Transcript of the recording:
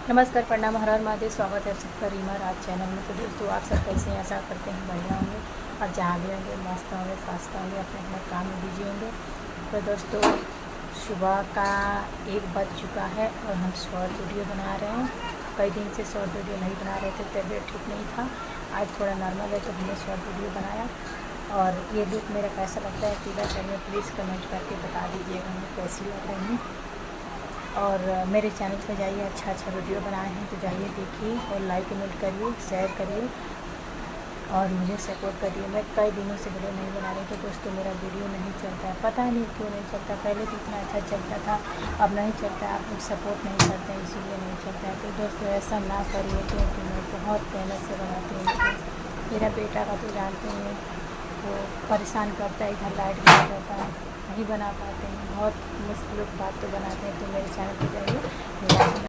नमस्कार, प्रणाम, हर हर महादेव। स्वागत है सबका रीमा राज चैनल में। तो दोस्तों, आप सब कैसे हैं? आशा करते हैं बढ़िया होंगे और जहाँ भी होंगे मस्त होंगे, फास्ट होंगे, अपने अपने काम में बिजी होंगे। तो दोस्तों, सुबह का 1 बज चुका है और हम शॉर्ट वीडियो बना रहे हैं। कई दिन से शॉर्ट वीडियो नहीं बना रहे थे, तबीयत ठीक नहीं था। आज थोड़ा नॉर्मल है तो हमने शॉर्ट वीडियो बनाया। और ये लुक मेरा कैसा लगता है प्लीज़ कमेंट करके बता दीजिएगा हमें कैसी लग रही है। और मेरे चैनल पर जाइए, अच्छा वीडियो बनाए हैं तो जाइए देखिए और लाइक कमेंट करिए, शेयर करिए और मुझे सपोर्ट करिए। मैं कई दिनों से वीडियो नहीं बना रही थी दोस्तों, मेरा वीडियो नहीं चलता है, पता नहीं क्यों नहीं चलता। पहले तो इतना अच्छा चलता था, अब नहीं चलता है। आप लोग सपोर्ट नहीं करते हैं इसीलिए नहीं चलता है। तो दोस्तों, ऐसा ना करिए क्योंकि मैं बहुत मेहनत से बनाती हूँ। मेरा बेटा का तो जानते हैं, वो परेशान करता है, इधर लाइट भी नहीं रहता है, नहीं बना पाते हैं। बहुत मुश्किलों के बाद तो बनाते हैं। तो मेरे चैनल पर जाइए,